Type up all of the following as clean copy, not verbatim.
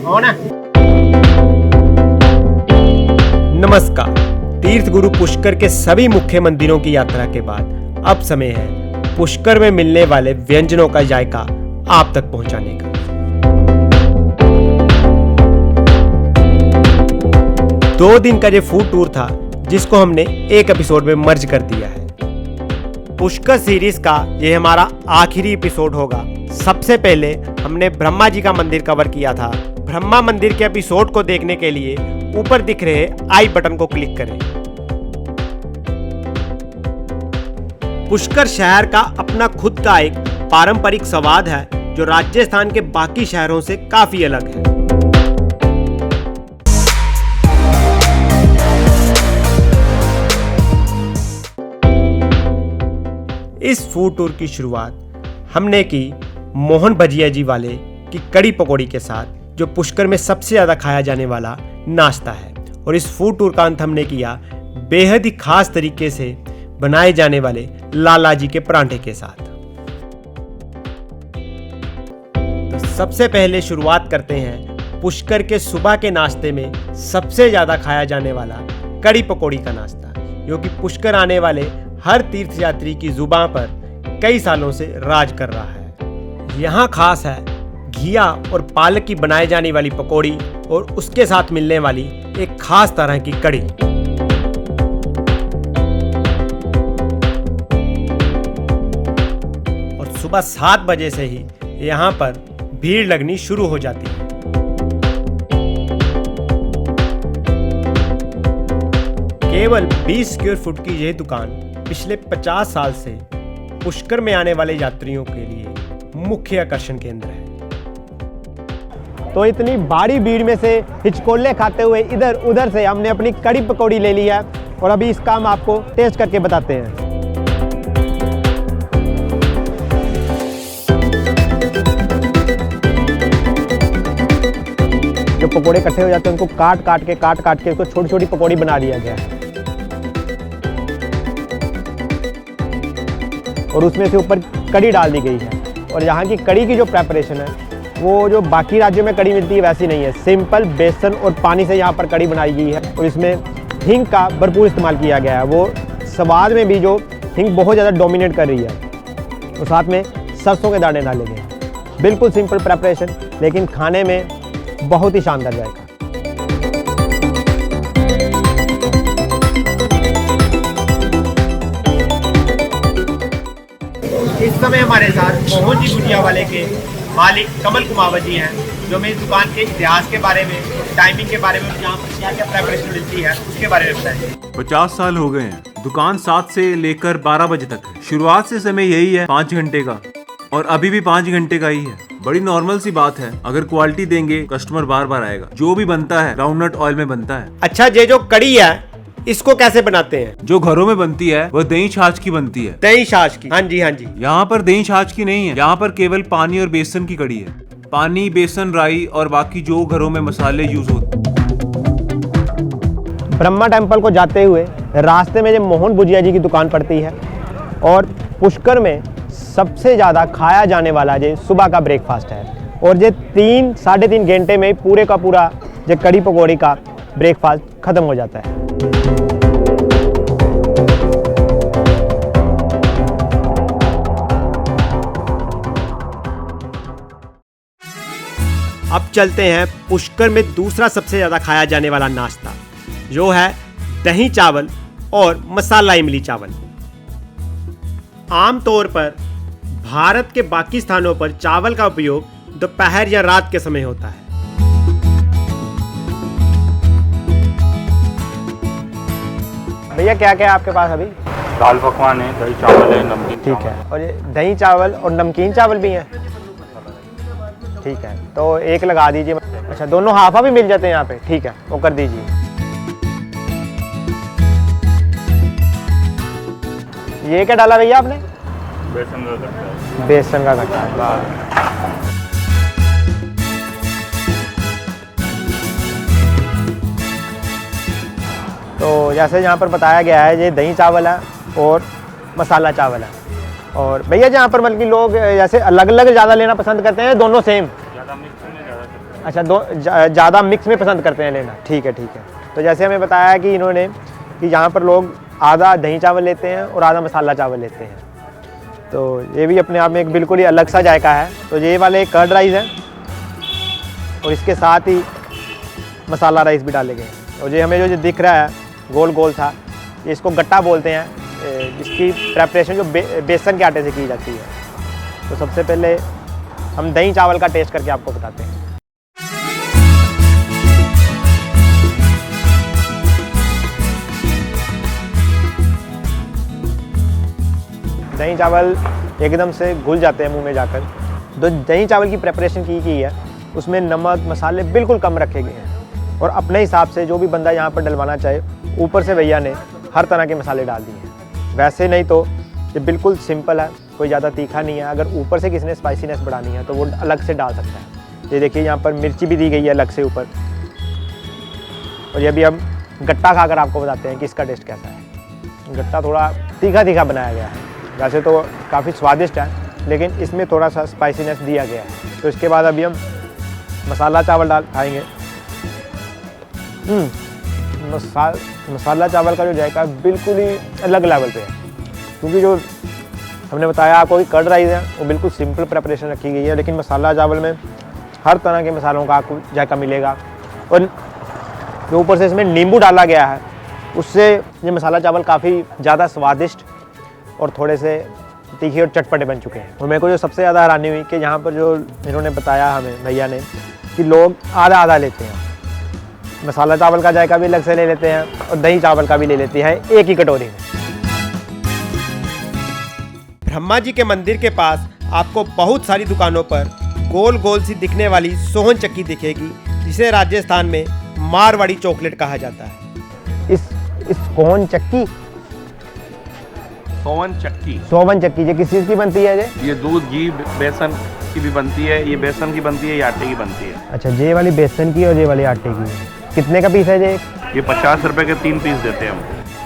On है। नमस्कार। तीर्थ गुरु पुष्कर के सभी मुख्य मंदिरों की यात्रा के बाद अब समय है पुष्कर में मिलने वाले व्यंजनों का जायका आप तक पहुंचाने का। दो दिन का ये फूड टूर था जिसको हमने एक एपिसोड में मर्ज कर दिया है। पुष्कर सीरीज का ये हमारा आखिरी एपिसोड होगा। सबसे पहले हमने ब्रह्मा जी का मंदिर कवर किया था। ब्रह्मा मंदिर के एपिसोड को देखने के लिए ऊपर दिख रहे आई बटन को क्लिक करें। पुष्कर शहर का अपना खुद का एक पारंपरिक स्वाद है जो राजस्थान के बाकी शहरों से काफी अलग है। इस फूड टूर की शुरुआत हमने की मोहन भजिया जी वाले की कड़ी पकौड़ी के साथ, जो पुष्कर में सबसे ज्यादा खाया जाने वाला नाश्ता है। और इस फूड टूर का अंत हमने किया बेहद ही खास तरीके से बनाए जाने वाले लाला जी के परांठे के साथ। तो सबसे पहले शुरुआत करते हैं पुष्कर के सुबह के नाश्ते में सबसे ज्यादा खाया जाने वाला कड़ी पकौड़ी का नाश्ता, जो कि पुष्कर आने वाले हर तीर्थयात्री की जुबान पर कई सालों से राज कर रहा है। यहाँ खास है घिया और पालक की बनाई जाने वाली पकौड़ी और उसके साथ मिलने वाली एक खास तरह की कड़ी। और सुबह 7 बजे से ही यहाँ पर भीड़ लगनी शुरू हो जाती है। केवल 20 स्क्वायर फुट की यह दुकान पिछले 50 साल से पुष्कर में आने वाले यात्रियों के लिए मुख्य आकर्षण केंद्र है। तो इतनी भारी भीड़ में से हिचकोले खाते हुए इधर उधर से हमने अपनी कड़ी पकौड़ी ले ली है और अभी इसका हम आपको टेस्ट करके बताते हैं। जो पकौड़े इकट्ठे हो जाते हैं उनको काट काट के उसको छोटी छोटी पकौड़ी बना दिया गया है और उसमें से ऊपर कड़ी डाल दी गई है। और यहाँ की कड़ी की जो प्रेपरेशन है वो जो बाकी राज्यों में कड़ी मिलती है वैसी नहीं है। सिंपल बेसन और पानी से यहाँ पर कड़ी बनाई गई है और इसमें हींग का भरपूर इस्तेमाल किया गया है। वो स्वाद में भी जो हींग बहुत ज़्यादा डोमिनेट कर रही है और साथ में सरसों के दाने डाले गए हैं। बिल्कुल सिंपल प्रेपरेशन, लेकिन खाने में बहुत ही शानदार जाएगा। इस समय हमारे साथ मोहन जी भुजिया वाले के मालिक कमल कुमावत जी हैं, जो हमें इस दुकान के इतिहास के बारे में, टाइमिंग के बारे में, यहाँ पर क्या क्या प्रेपरेशन मिलती है उसके बारे में बताएं। 50 साल हो गए हैं। दुकान 7 से लेकर 12 बजे तक है। शुरुआत से समय यही है 5 घंटे का और अभी भी 5 घंटे का ही है। बड़ी नॉर्मल सी बात है। अगर क्वालिटी देंगे कस्टमर बार बार आएगा। जो भी बनता है ग्राउंडनट ऑयल में बनता है। अच्छा, ये जो कड़ी है इसको कैसे बनाते हैं? जो घरों में बनती है वो दही छाछ की बनती है। दही छाछ की? हाँ जी हाँ जी। यहाँ पर दही छाछ की नहीं है। यहाँ पर केवल पानी और बेसन की कड़ी है। पानी, बेसन, राई और बाकी जो घरों में मसाले यूज होते। ब्रह्मा टेम्पल को जाते हुए रास्ते में जो मोहन भुजिया जी की दुकान पड़ती है और पुष्कर में सबसे ज्यादा खाया जाने वाला ये सुबह का ब्रेकफास्ट है। और ये 3-3.5 घंटे में पूरे का पूरा ये कड़ी पकौड़ी का ब्रेकफास्ट खत्म हो जाता है। अब चलते हैं पुष्कर में दूसरा सबसे ज्यादा खाया जाने वाला नाश्ता, जो है दही चावल और मसाला इमली चावल। आमतौर पर भारत के बाकी स्थानों पर चावल का उपयोग दोपहर या रात के समय होता है। भैया क्या क्या है आपके पास अभी? दाल पकवान है, दही चावल है, नमकीन। ठीक है। और ये दही चावल और नमकीन चावल भी हैं? ठीक है, तो एक लगा दीजिए। अच्छा, दोनों हाफा भी मिल जाते हैं यहाँ पे? ठीक है, वो कर दीजिए। ये क्या डाला भैया आपने? बेसन का घट्टा। बेसन का घट्टा। तो जैसे यहाँ पर बताया गया है ये दही चावल है और मसाला चावल है। और भैया जहाँ पर मतलब कि लोग जैसे अलग अलग ज़्यादा लेना पसंद करते हैं, दोनों सेम? ज़्यादा मिक्स में ज़्यादा अच्छा, दो ज़्यादा मिक्स में पसंद करते हैं लेना। ठीक है, ठीक है। तो जैसे हमें बताया कि इन्होंने कि यहाँ पर लोग आधा दही चावल लेते हैं और आधा मसाला चावल लेते हैं, तो ये भी अपने आप में एक बिल्कुल ही अलग सा जायका है। तो ये वाले कर्ड राइस है और इसके साथ ही मसाला राइस भी डाले गए हैं। और ये हमें जो दिख रहा है गोल गोल था, ये इसको गट्टा बोलते हैं। इसकी प्रेपरेशन जो बेसन के आटे से की जाती है। तो सबसे पहले हम दही चावल का टेस्ट करके आपको बताते हैं। दही चावल एकदम से घुल जाते हैं मुंह में जाकर। जो दही चावल की प्रेपरेशन की है उसमें नमक मसाले बिल्कुल कम रखे गए हैं और अपने हिसाब से जो भी बंदा यहाँ पर डलवाना चाहे, ऊपर से भैया ने हर तरह के मसाले डाल दिए हैं। वैसे नहीं तो ये बिल्कुल सिंपल है, कोई ज़्यादा तीखा नहीं है। अगर ऊपर से किसी ने स्पाइसीनेस बढ़ानी है तो वो अलग से डाल सकता है। ये देखिए यहाँ पर मिर्ची भी दी गई है अलग से ऊपर। और ये भी हम गट्टा खाकर आपको बताते हैं कि इसका टेस्ट कैसा है। गट्टा थोड़ा तीखा तीखा बनाया गया है, वैसे तो काफ़ी स्वादिष्ट है लेकिन इसमें थोड़ा सा स्पाइसीनेस दिया गया है। तो इसके बाद अभी हम मसाला चावल डाल खाएंगे। मसाला चावल का जो जायका बिल्कुल ही अलग लेवल पे है, क्योंकि जो हमने बताया आपको कि कर्ड राइस है वो बिल्कुल सिंपल प्रेपरेशन रखी गई है, लेकिन मसाला चावल में हर तरह के मसालों का आपको जायका मिलेगा। और जो ऊपर से इसमें नींबू डाला गया है उससे ये मसाला चावल काफ़ी ज़्यादा स्वादिष्ट और थोड़े से तीखे और चटपटे बन चुके हैं। और मेरे को जो सबसे ज़्यादा हैरानी हुई कि यहाँ पर जो इन्होंने बताया हमें भैया ने कि लोग आधा आधा लेते हैं, मसाला चावल का जायका भी अलग से ले लेते हैं और दही चावल का भी ले लेते हैं एक ही कटोरी में। ब्रह्मा जी के मंदिर के पास आपको बहुत सारी दुकानों पर गोल गोल सी दिखने वाली सोहन चक्की दिखेगी, जिसे राजस्थान में मारवाड़ी चॉकलेट कहा जाता है। इस सोहन चक्की सोवन चक्की ये किस चीज़ की बनती है? ये दूध घी बेसन की भी बनती है, ये बेसन की बनती है, ये आटे की बनती है। अच्छा, ये वाली बेसन की और ये वाली आटे की। कितने का पीस है ये? ये 50 रुपए के 3 पीस देते हैं हम।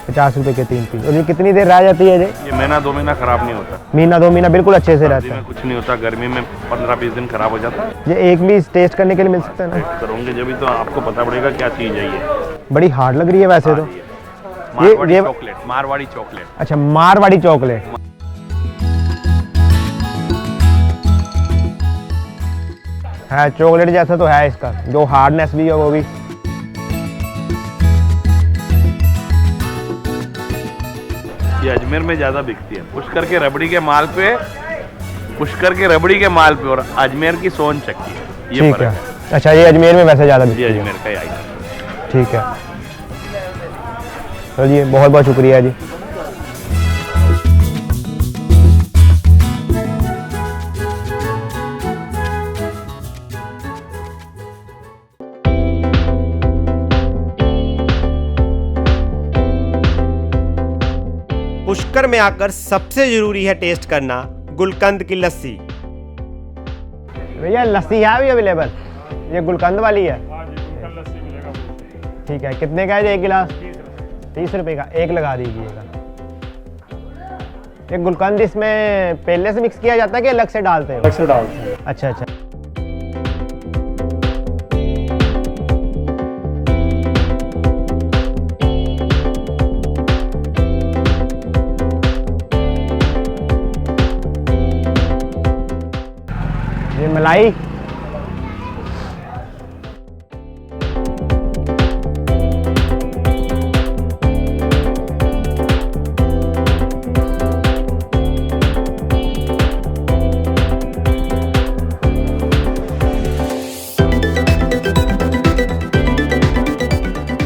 50 रुपए के 3 पीस। और ये कितनी देर रह जाती है ये महीना 2 महीना खराब नहीं होता। महीना 2 महीना बिल्कुल अच्छे से रहता है। कुछ नहीं होता, गर्मी में 15-20 दिन खराब हो जाता है। ये एक भी टेस्ट करने के लिए मिल सकता है ना? करोगे जब भी तो आपको पता पड़ेगा क्या चीज़ है ये। बड़ी हार्ड लग रही है वैसे तो। Marwari chocolate, Marwari chocolate. अच्छा, मारवाड़ी चॉकलेट। है चॉकलेट जैसा तो है, इसका जो हार्डनेस भी है वो भी। ये अजमेर में ज़्यादा बिकती है, पुष्कर के रबड़ी के माल पे, पुष्कर के रबड़ी के माल पे, और अजमेर की सोन चक्की है, ये ठीक है। अच्छा, ये अजमेर में वैसे ज़्यादा बिकती है। अजमेर का ही आइटम। ठीक है, चलिए बहुत बहुत शुक्रिया जी। पुष्कर में आकर सबसे जरूरी है टेस्ट करना गुलकंद की लस्सी। भैया लस्सी है भी अवेलेबल? ये गुलकंद वाली है? ठीक है, कितने का है एक गिलास? 30 रुपए का एक लगा दीजिएगा। ये गुलकंद इसमें पहले से मिक्स किया जाता है कि अलग से डालते हैं? अलग से डालते हैं। अच्छा अच्छा। ये मलाई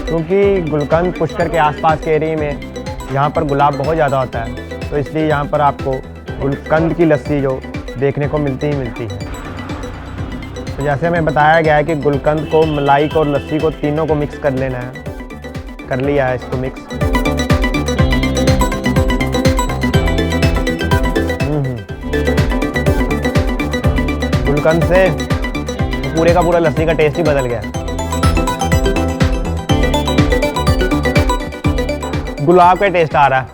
क्योंकि गुलकंद पुष्कर के आसपास के एरिया में यहाँ पर गुलाब बहुत ज़्यादा होता है, तो इसलिए यहाँ पर आपको गुलकंद की लस्सी जो देखने को मिलती ही मिलती है। तो जैसे हमें बताया गया है कि गुलकंद को, मलाई को और लस्सी को तीनों को मिक्स कर लेना है। कर लिया है इसको मिक्स। गुलकंद से पूरे का पूरा लस्सी का टेस्ट ही बदल गया। गुलाब का टेस्ट आ रहा है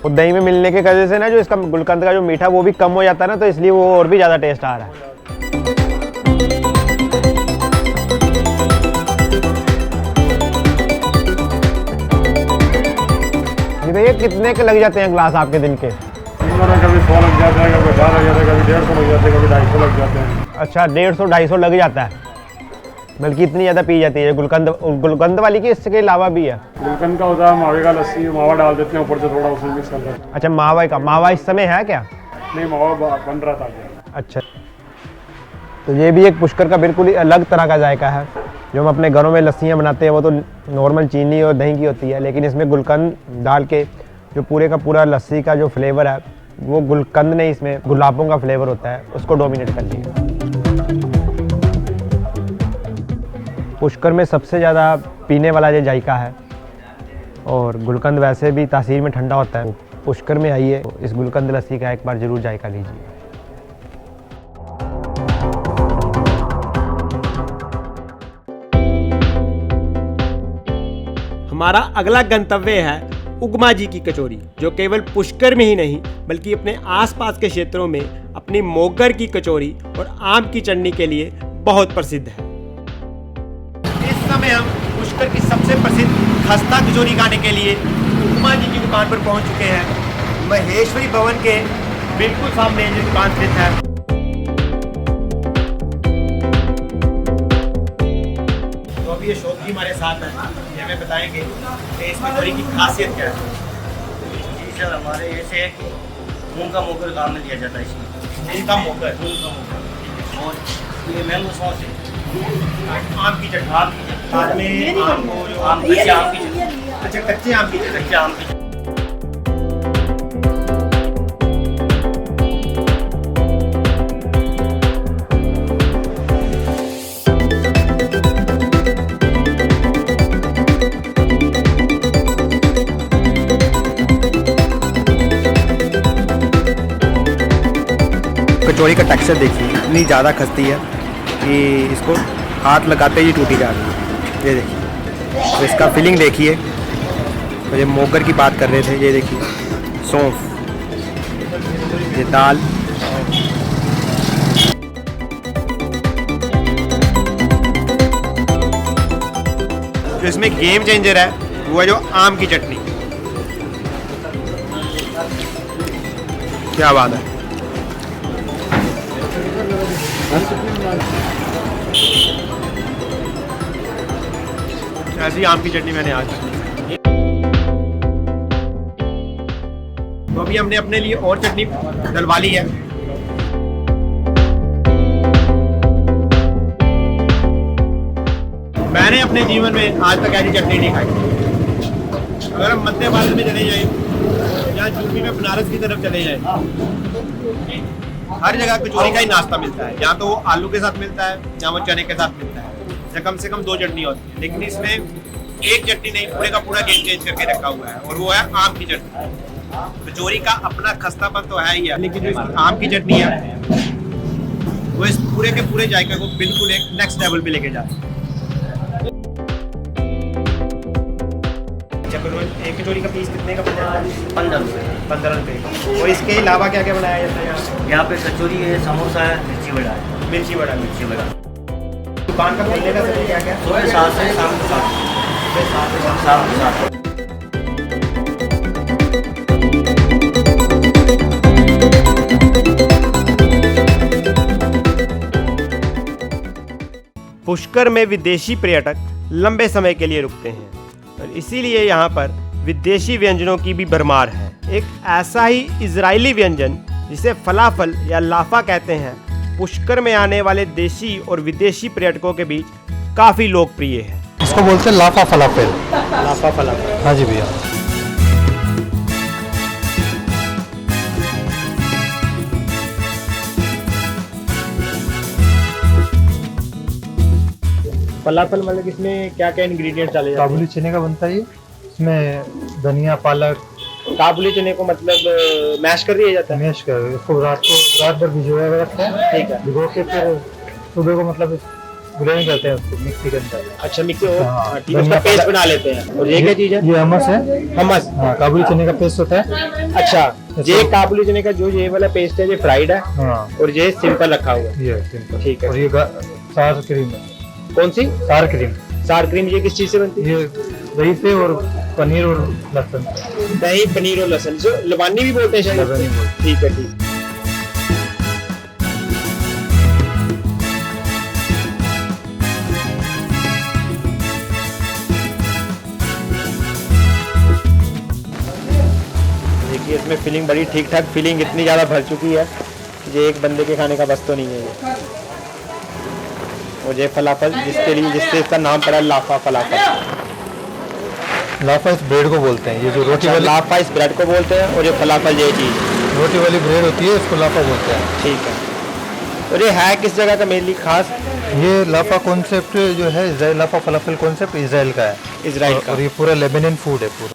और दही में मिलने के वजह से ना जो इसका गुलकंद का जो मीठा वो भी कम हो जाता है ना, तो इसलिए वो और भी ज़्यादा टेस्ट आ रहा है। कितने के लग जाते हैं ग्लास आपके दिन के? कभी 100 लग जाता है, कभी 50 लग जाता है, कभी 150 लग जाते हैं, कभी 250 लग जाते हैं। अच्छा 150-250 लग जाता है, बल्कि इतनी ज़्यादा पी जाती है गुलकंद वाली की? इसके अलावा भी है? गुलकंद का होता है, मावे का लस्सी, मावा डाल देते हैं ऊपर से थोड़ा, उसमें मिक्स कर देते हैं। अच्छा मावा इस समय है क्या? नहीं, मावा बन रहा था। अच्छा, तो ये भी एक पुष्कर का बिल्कुल ही अलग तरह का जायका है। जो हम अपने घरों में लस्सियाँ बनाते हैं वो तो नॉर्मल चीनी और दही की होती है, लेकिन इसमें गुलकंद डाल के जो पूरे का पूरा लस्सी का जो फ्लेवर है वो गुलकंद नहीं, इसमें गुलाबों का फ्लेवर होता है, उसको डोमिनेट कर लिया। पुष्कर में सबसे ज़्यादा पीने वाला ये जायका है, और गुलकंद वैसे भी तासीर में ठंडा होता है। पुष्कर में आइए, इस गुलकंद लस्सी का एक बार ज़रूर जायका लीजिए। हमारा अगला गंतव्य है उगमा जी की कचौरी, जो केवल पुष्कर में ही नहीं बल्कि अपने आसपास के क्षेत्रों में अपनी मोगर की कचौरी और आम की चटनी के लिए बहुत प्रसिद्ध है। इस समय हम पुष्कर की सबसे प्रसिद्ध खस्ता कचौरी खाने के लिए उगमा जी की दुकान पर पहुंच चुके हैं। महेश्वरी भवन के बिल्कुल सामने ये दुकान स्थित है। तो अभी ये शॉप जी हमारे साथ है, ये हमें बताएंगे कि इस कचौरी की खासियत क्या है। जी सर, हमारे ऐसे मूंग का मोकर काम में दिया जाता है इसमें। मूंग का मोकर और ये मैंगो सॉस है, आम की चटनी। साथ में आम को जो कच्चे आम की चटनी। अच्छा, कच्चे आम की चटनी। कच्चे आम की चटनी। कचौरी का टेक्सचर देखिए, इतनी ज़्यादा खस्ती है कि इसको हाथ लगाते ही टूटी जा रही है। ये देखिए, तो इसका फिलिंग देखिए। तो ये मोगर की बात कर रहे थे, ये देखिए सौंफ, ये दाल, जो इसमें गेम चेंजर है वो है जो आम की चटनी। क्या बात है। ऐसी आम की चटनी मैंने आज तक नहीं। तो अभी हमने अपने लिए और चटनी डलवा ली है। मैंने अपने जीवन में आज तक ऐसी चटनी नहीं खाई। अगर हम मध्य भारत में चले जाएं या यूपी में बनारस की तरफ चले जाएं, हर जगह कचौरी का ही नाश्ता मिलता है। यहाँ तो वो आलू के साथ मिलता है या वो चने के साथ मिलता है, या कम से कम 2 चटनी होती है। लेकिन इसमें एक चटनी नहीं, पूरे का पूरा गेम चेंज करके रखा हुआ है, और वो है आम की चटनी। कचौरी का अपना खस्तापन तो है ही है, लेकिन जो इसकी आम की चटनी है वो इस पूरे के पूरे जायका को बिल्कुल एक नेक्स्ट लेवल पे लेके जाता है। एक कचौरी का पीस कितने का पड़ जाता है? 15 रुपये। 15 रुपये का। और इसके अलावा क्या क्या बनाया जाता है यहाँ? यहाँ पे कचौरी है, समोसा है, मिर्ची बड़ा है। मिर्ची बड़ा। मिर्ची बड़ा। दुकान का खोलने का समय क्या क्या? सुबह 7 से शाम को 7। सुबह 7 से शाम शाम को 7। पुष्कर में विदेशी पर्यटक लंबे समय के लिए रुकते हैं, और इसीलिए यहाँ पर विदेशी व्यंजनों की भी भरमार है। एक ऐसा ही इजरायली व्यंजन जिसे फलाफल या लाफा कहते हैं, पुष्कर में आने वाले देशी और विदेशी पर्यटकों के बीच काफ़ी लोकप्रिय है। इसको बोलते हैं लाफा फलाफेल। लाफा फलाफल। हाँ जी भैया। फलाफल मतलब इसमें क्या क्या इंग्रेडिएंट डाले जाते हैं? काबुली चने का बनता है ये। इसमें धनिया, पालक। काबुली चने को मतलब मैश कर दिया जाता है? मैश कर इसको रात भर भिगोया रखते हैं। ठीक है। भिगो के फिर सुबह को मतलब ग्राइंड करते हैं उसको मिक्सी के अंदर। अच्छा, मिक्सी हाँ, ठीक है, उसका पेस्ट बना लेते हैं। और ये क्या चीज़ है? ये हमस है। हमस। हाँ, काबुली चने का पेस्ट होता है। अच्छा, ये काबुली चने का जो ये वाला पेस्ट है ये फ्राइड है, हाँ, और ये सिंपल रखा हुआ है। ये सिंपल। ठीक है। और ये सार क्रीम है। कौन सी? सार क्रीम। सार क्रीम ये किस चीज़ से बनती है? ये दही से और पनीर और लहसुन से। दही पनीर और लहसुन, जो लबानी भी बोलते हैं शायद। लबानी बोलते ठीक है, ठीक। देखिए इसमें फिलिंग बड़ी ठीक ठाक फिलिंग इतनी ज़्यादा भर चुकी है कि ये एक बंदे के खाने का बस तो नहीं है ये। और ये फलाफल जिससे इसका नाम पड़ा लाफा फलाफल। लाफा इस ब्रेड को बोलते हैं, ये जो रोटी वाली लाफा इस ब्रेड को बोलते हैं और ये फलाफल ये चीज़ है। रोटी वाली ब्रेड होती है, इसको लाफा बोलते हैं। ठीक है। और ये है किस जगह का मेनली खास? ये लाफा कॉन्सेप्ट जो है इजराइल, लाफा फलाफल कॉन्सेप्ट इजराइल का है। इजराइल का। और ये पूरा लेबनान फूड है पूरा।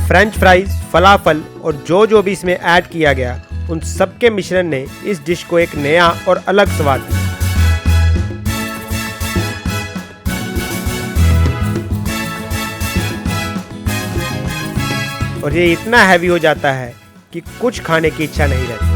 फ्रेंच फ्राइज, फलाफल और जो भी इसमें ऐड किया गया, उन सब के मिश्रण ने इस डिश को एक नया और अलग स्वाद दिया। और ये इतना हैवी हो जाता है कि कुछ खाने की इच्छा नहीं रहती।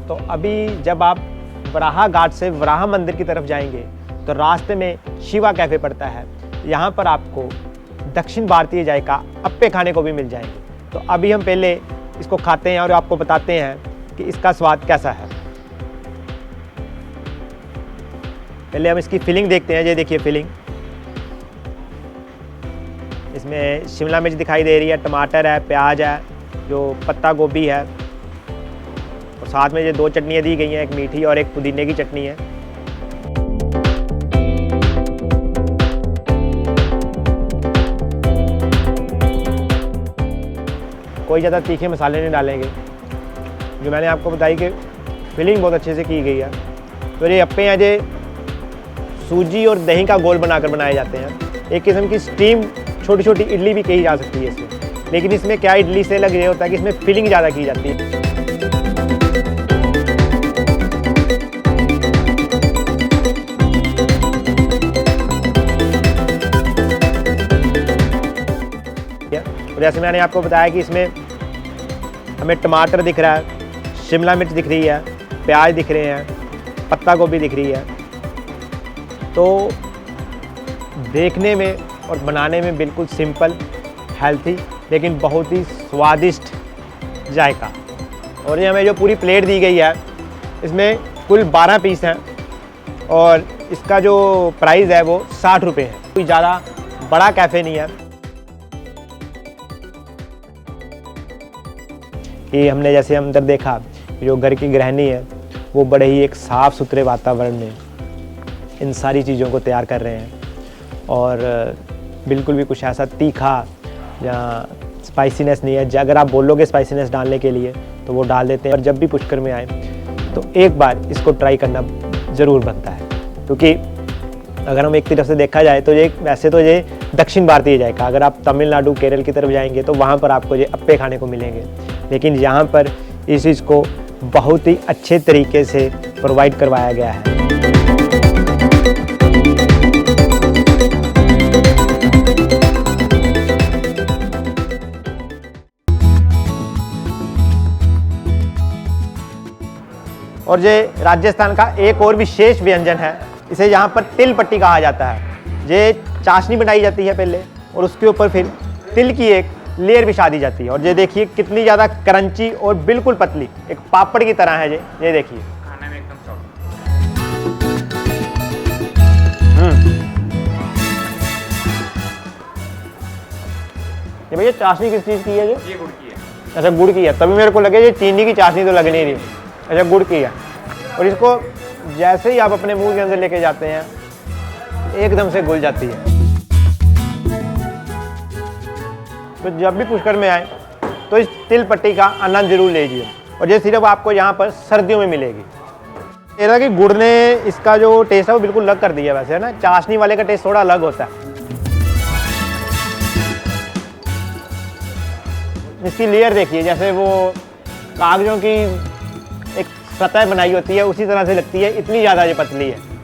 तो अभी जब आप वराहा घाट से वराहा मंदिर की तरफ जाएंगे तो रास्ते में शिवा कैफ़े पड़ता है। यहाँ पर आपको दक्षिण भारतीय जायका अप्पे खाने को भी मिल जाएंगे। तो अभी हम पहले इसको खाते हैं और आपको बताते हैं कि इसका स्वाद कैसा है। पहले हम इसकी फिलिंग देखते हैं। ये देखिए फिलिंग, इसमें शिमला मिर्च दिखाई दे रही है, टमाटर है, प्याज है, जो पत्ता गोभी है और साथ में ये दो चटनियाँ दी गई हैं, एक मीठी और एक पुदीने की चटनी है। कोई ज़्यादा तीखे मसाले नहीं डालेंगे, जो मैंने आपको बताई कि फिलिंग बहुत अच्छे से की गई है। तो ये अप्पे हैं, ये सूजी और दही का गोल बनाकर बनाए जाते हैं। एक किस्म की स्टीम छोटी छोटी इडली भी कही जा सकती है इसमें, लेकिन इसमें क्या इडली से लग रहा होता है कि इसमें फिलिंग ज़्यादा की जाती है। और जैसे मैंने आपको बताया कि इसमें हमें टमाटर दिख रहा है, शिमला मिर्च दिख रही है, प्याज दिख रहे हैं, पत्ता गोभी दिख रही है। तो देखने में और बनाने में बिल्कुल सिंपल, हेल्थी, लेकिन बहुत ही स्वादिष्ट जायका। और ये हमें जो पूरी प्लेट दी गई है, इसमें कुल 12 पीस हैं और इसका जो प्राइस है वो 60 रुपये है। कोई ज़्यादा बड़ा कैफ़े नहीं है। कि हमने जैसे अंदर देखा, जो घर की गृहिणी है वो बड़े ही एक साफ़ सुथरे वातावरण में इन सारी चीज़ों को तैयार कर रहे हैं और बिल्कुल भी कुछ ऐसा तीखा या स्पाइसीनेस नहीं है। अगर आप बोलोगे स्पाइसीनेस डालने के लिए तो वो डाल देते हैं। और जब भी पुष्कर में आए तो एक बार इसको ट्राई करना ज़रूर बनता है, क्योंकि अगर हम एक तरफ से देखा जाए तो ये वैसे तो ये दक्षिण भारतीय जायका, अगर आप तमिलनाडु केरल की तरफ जाएंगे तो वहाँ पर आपको ये अप्पे खाने को मिलेंगे, लेकिन यहाँ पर इस चीज़ को बहुत ही अच्छे तरीके से प्रोवाइड करवाया गया है। और ये राजस्थान का एक और विशेष व्यंजन है, इसे यहाँ पर तिल पट्टी कहा जाता है। ये चाशनी बनाई जाती है पहले और उसके ऊपर फिर तिल की एक लेयर बिछा दी जाती है। और ये देखिए कितनी ज़्यादा क्रंची और बिल्कुल पतली, एक पापड़ की तरह है ये देखिए। खाने में एकदम सॉफ्ट। ये भैया चाशनी किस चीज़ की है? ये गुड़ की है। अच्छा गुड़ की है, तभी मेरे को लगे ये चीनी की चाशनी तो लग नहीं रही। अच्छा गुड़ की है। और इसको जैसे ही आप अपने मुंह के अंदर लेके जाते हैं एकदम से घुल जाती है। तो जब भी पुष्कर में आए तो इस तिल पट्टी का आनंद जरूर लीजिए। और ये सिर्फ आपको यहाँ पर सर्दियों में मिलेगी। ये ना कि गुड़ ने इसका जो टेस्ट है वो बिल्कुल अलग कर दिया वैसे, है ना। चाशनी वाले का टेस्ट थोड़ा अलग होता है। इसकी लेयर देखिए, जैसे वो कागजों की एक सतह बनाई होती है उसी तरह से लगती है, इतनी ज़्यादा ये पतली है।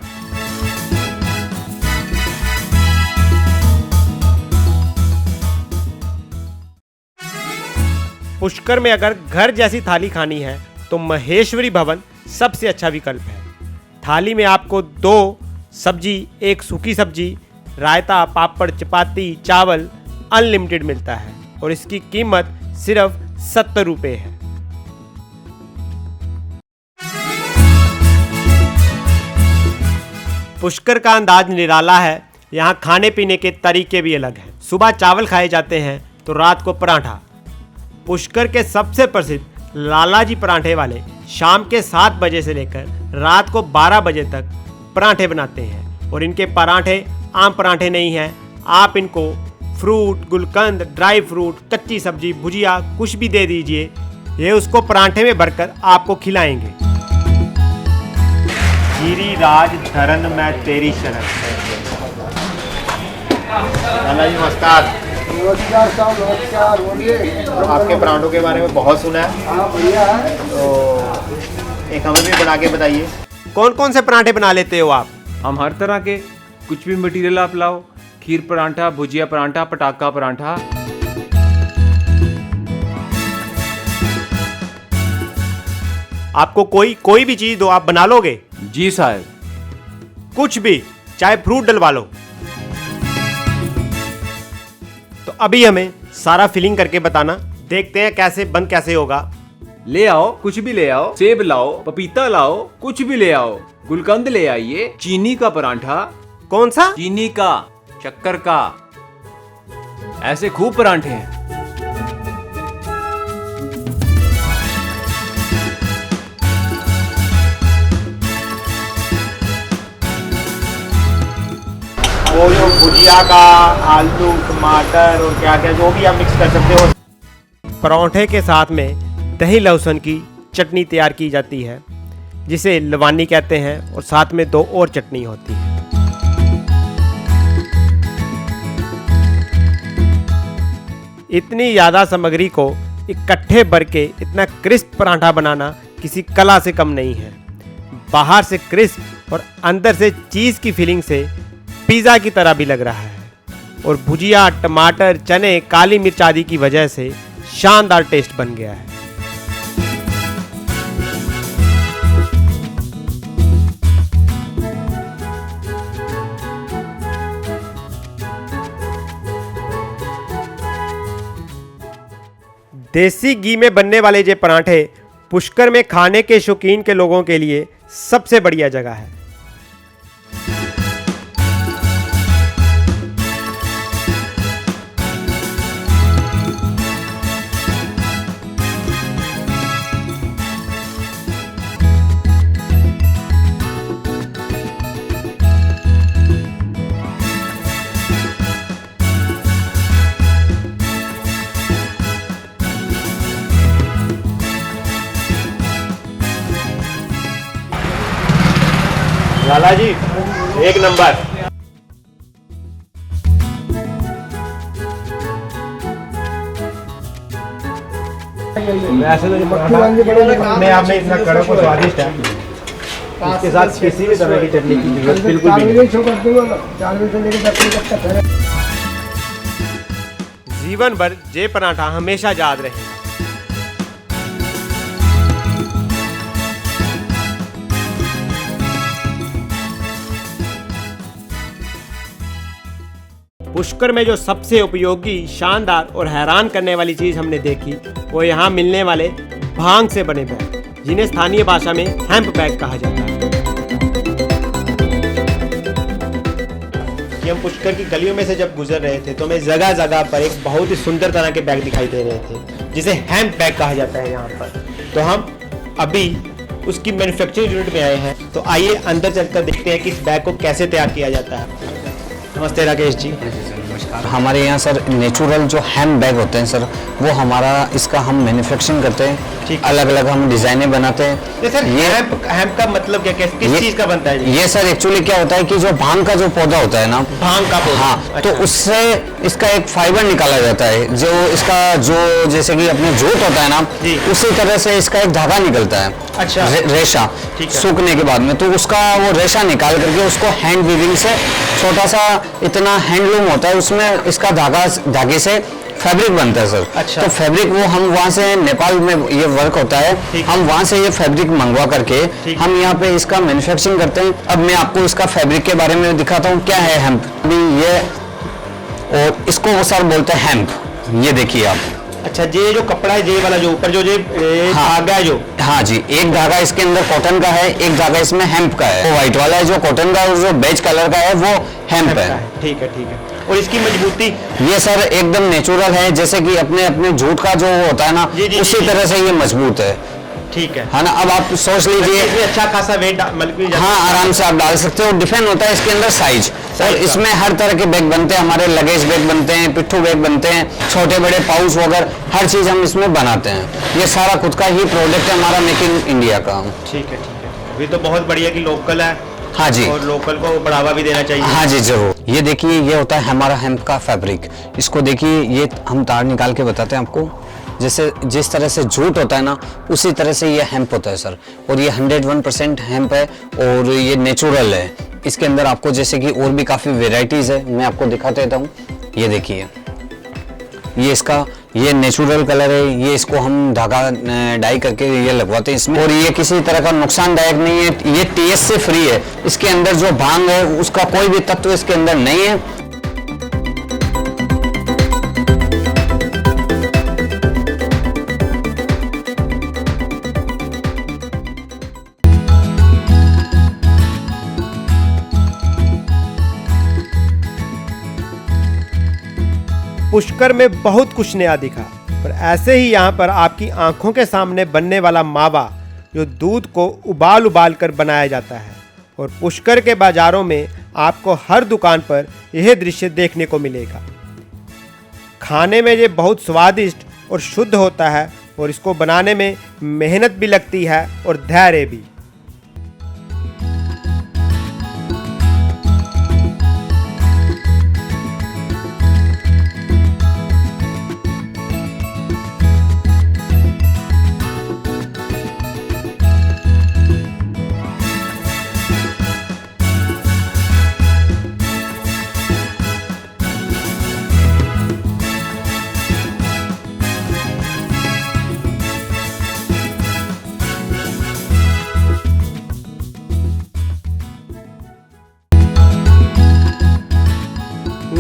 पुष्कर में अगर घर जैसी थाली खानी है तो महेश्वरी भवन सबसे अच्छा विकल्प है। थाली में आपको 2 सब्जी, 1 सूखी सब्जी, रायता, पापड़, चपाती, चावल अनलिमिटेड मिलता है और इसकी कीमत सिर्फ 70 रुपये है। पुष्कर का अंदाज निराला है। यहाँ खाने पीने के तरीके भी अलग हैं। सुबह चावल खाए जाते हैं तो रात को पराठा। पुष्कर के सबसे प्रसिद्ध लालाजी पराठे वाले शाम के 7 बजे से लेकर रात को 12 बजे तक पराठे बनाते हैं और इनके पराठे आम पराठे नहीं हैं। आप इनको फ्रूट, गुलकंद, ड्राई फ्रूट, कच्ची सब्जी, भुजिया कुछ भी दे दीजिए, ये उसको पराठे में भरकर आपको खिलाएंगे। गिरिराज धरन मैं तेरी शरण। लालाजी नमस्कार। नमस्कार साहब, नमस्कार, बोलिए। आपके पराठों के बारे में बहुत सुना है। हाँ बढ़िया है। तो एक हमें भी बना के बताइए। कौन कौन से पराठे बना लेते हो आप? हम हर तरह के, कुछ भी मटेरियल आप लाओ, खीर पराठा, भुजिया पराठा, पटाखा पराठा। आपको कोई भी चीज दो आप बना लोगे? जी साहब। कुछ भी, चाहे फ्रूट डलवा लो। तो अभी हमें सारा फिलिंग करके बताना, देखते हैं कैसे होगा। ले आओ, कुछ भी ले आओ, सेब लाओ, पपीता लाओ, कुछ भी ले आओ, गुलकंद ले आइए, चीनी का पराठा। कौन सा? चीनी का, शक्कर का, ऐसे खूब पराठे हैं। वो जो भुजिया का आलू, टमाटर और क्या क्या जो भी आप मिक्स कर सकते हो। पराठे के साथ में दही लहसुन की चटनी तैयार की जाती है, जिसे लवानी कहते हैं, और साथ में 2 और चटनी होती है। इतनी ज़्यादा सामग्री को इकट्ठे भर के इतना क्रिस्प पराठा बनाना किसी कला से कम नहीं है। बाहर से क्रिस्प और अंदर से चीज़ की फीलिंग से पिज़्ज़ा की तरह भी लग रहा है, और भुजिया, टमाटर, चने, काली मिर्च आदि की वजह से शानदार टेस्ट बन गया है। देसी घी में बनने वाले ये पराठे पुष्कर में खाने के शौकीन के लोगों के लिए सबसे बढ़िया जगह है। लाला जी 1 नंबर। वैसे तो जो पराठा अपने आप में इतना कड़क और स्वादिष्ट है, इसके साथ किसी भी तरह की चटनी की जरूरत बिल्कुल भी नहीं। जीवन भर ये पराठा हमेशा याद रहेगा। पुष्कर में जो सबसे उपयोगी, शानदार और हैरान करने वाली चीज हमने देखी, वो यहाँ मिलने वाले भांग से बने बैग, जिन्हें स्थानीय भाषा में हेम्प बैग कहा जाता है। कि हम पुष्कर की गलियों में से जब गुजर रहे थे तो हमें जगह जगह पर एक बहुत ही सुंदर तरह के बैग दिखाई दे रहे थे, जिसे हेम्प बैग कहा जाता है यहाँ पर। तो हम अभी उसकी मैन्युफैक्चरिंग यूनिट में आए हैं, तो आइए अंदर चलकर देखते हैं कि इस बैग को कैसे तैयार किया जाता है। नमस्ते राकेश जी। हमारे यहाँ सर नेचुरल जो हेम्प बैग होते हैं सर, वो इसका हम मैन्युफैक्चरिंग करते हैं अलग अलग हम डिजाइनें बनाते हैं। सर हेम्प का मतलब क्या, किस चीज का बनता है? ये सर एक्चुअली क्या होता है कि जो भांग का जो पौधा होता है ना, भांग का पौधा, हाँ, अच्छा। तो उससे इसका एक फाइबर निकाला जाता है, जो इसका जो जैसे कि अपने जूट होता है ना, उसी तरह से इसका एक धागा निकलता है, अच्छा, रेशा सूखने के बाद में, तो उसका वो रेशा निकाल करके उसको हैंड वीविंग से छोटा सा इतना हैंडलूम होता है, उसमें इसका धागे से फैब्रिक बनता है सर। अच्छा। तो फैब्रिक वो हम वहाँ से नेपाल में ये वर्क होता है, हम वहाँ से ये फैब्रिक मंगवा करके हम यहाँ पे इसका मैन्युफैक्चरिंग करते हैं। अब मैं आपको इसका फैब्रिक के बारे में दिखाता हूँ क्या है हेम्प। अभी ये और इसको वो सर बोलते हैं हेम्प, ये देखिए आप। अच्छा, ये जो कपड़ा है, ये वाला जो ऊपर जो धागा है जो, हाँ जी, एक धागा इसके अंदर कॉटन का है, एक धागा इसमें हेम्प का है। वो व्हाइट वाला है जो कॉटन का, और जो बेज कलर का है वो हेम्प है। ठीक है, ठीक है। और इसकी मजबूती? ये सर एकदम नेचुरल है, जैसे कि अपने जूट का जो होता है ना, उसी तरह से ये मजबूत है। ठीक है ना। अब आप सोच लीजिए, अच्छा खासा वेट मतलब, हाँ, आराम से आप डाल सकते हो। डिपेंड होता है इसके अंदर साइज, और इसमें हर तरह के बैग बनते हैं, हमारे लगेज बैग बनते हैं, पिट्ठू बैग बनते हैं, छोटे बड़े पाउच वगैरह हर चीज हम इसमें बनाते हैं। ये सारा खुद का ही प्रोडक्ट है हमारा, मेक इन इंडिया का। ठीक है, ठीक है। अभी तो बहुत बढ़िया कि लोकल है। हाँ जी, और लोकल को बढ़ावा भी देना चाहिए। हाँ जी, जरूर। ये देखिए, ये होता है हमारा हेम्प का फैब्रिक। इसको देखिए, ये हम तार निकाल के बताते हैं आपको। जैसे जिस तरह से जूट होता है ना, उसी तरह से ये हेम्प होता है सर। और ये 101% हेम्प है, और ये नेचुरल है। इसके अंदर आपको जैसे कि और भी काफ़ी वेराइटीज़ है, मैं आपको दिखा देता हूँ। ये देखिए, ये इसका ये नेचुरल कलर है, ये इसको हम धागा डाई करके ये लगवाते हैं इसमें, और ये किसी तरह का नुकसानदायक नहीं है। ये टीएस से फ्री है। इसके अंदर जो भांग है उसका कोई भी तत्व इसके अंदर नहीं है। पुष्कर में बहुत कुछ नया दिखा, पर ऐसे ही यहाँ पर आपकी आंखों के सामने बनने वाला मावा, जो दूध को उबाल उबाल कर बनाया जाता है। और पुष्कर के बाज़ारों में आपको हर दुकान पर यह दृश्य देखने को मिलेगा। खाने में ये बहुत स्वादिष्ट और शुद्ध होता है, और इसको बनाने में मेहनत भी लगती है और धैर्य भी।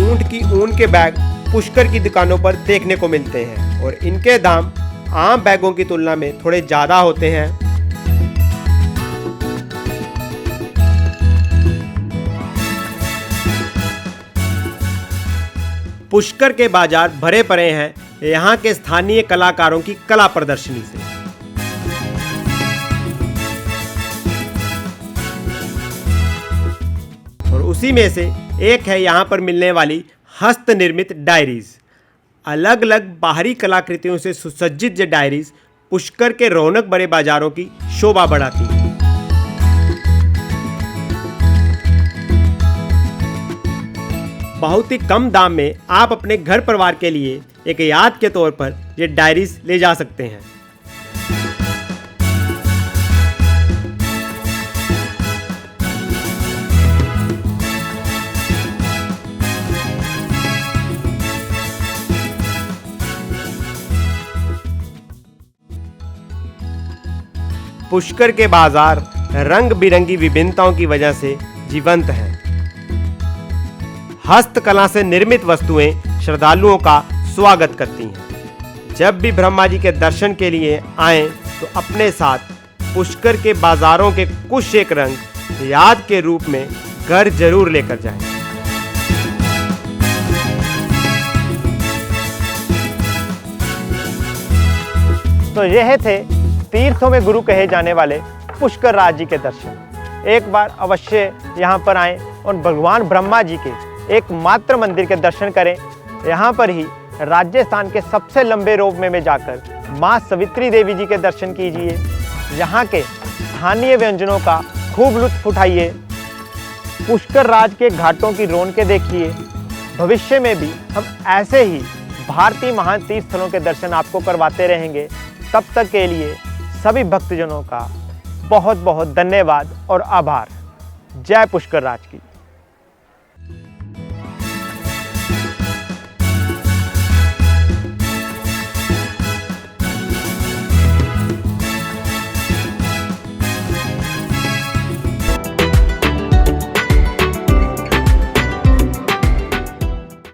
ऊंट की ऊन के बैग पुष्कर की दुकानों पर देखने को मिलते हैं, और इनके दाम आम बैगों की तुलना में थोड़े ज़्यादा होते हैं। पुष्कर के बाजार भरे पड़े हैं यहाँ के स्थानीय कलाकारों की कला प्रदर्शनी से। और उसी में से एक है यहाँ पर मिलने वाली हस्त निर्मित डायरीज। अलग अलग बाहरी कलाकृतियों से सुसज्जित ये डायरीज पुष्कर के रौनक भरे बाजारों की शोभा बढ़ाती हैं। बहुत ही कम दाम में आप अपने घर परिवार के लिए एक याद के तौर पर ये डायरीज ले जा सकते हैं। पुष्कर के बाजार रंग बिरंगी विभिन्नताओं की वजह से जीवंत हैं। हस्तकला से निर्मित वस्तुएं श्रद्धालुओं का स्वागत करती हैं। जब भी ब्रह्मा जी के दर्शन के लिए आएं तो अपने साथ पुष्कर के बाजारों के कुछ एक रंग याद के रूप में घर जरूर लेकर जाएं। तो यह थे तीर्थों में गुरु कहे जाने वाले पुष्कर राज जी के दर्शन। एक बार अवश्य यहाँ पर आएं और भगवान ब्रह्मा जी के एकमात्र मंदिर के दर्शन करें। यहाँ पर ही राजस्थान के सबसे लंबे रोपवे में जाकर माँ सवित्री देवी जी के दर्शन कीजिए। यहाँ के स्थानीय व्यंजनों का खूब लुत्फ उठाइए। पुष्कर राज के घाटों की रौनकें देखिए। भविष्य में भी हम ऐसे ही भारतीय महान तीर्थ स्थलों के दर्शन आपको करवाते रहेंगे। तब तक के लिए सभी भक्तजनों का बहुत बहुत धन्यवाद और आभार। जय पुष्कर राज की।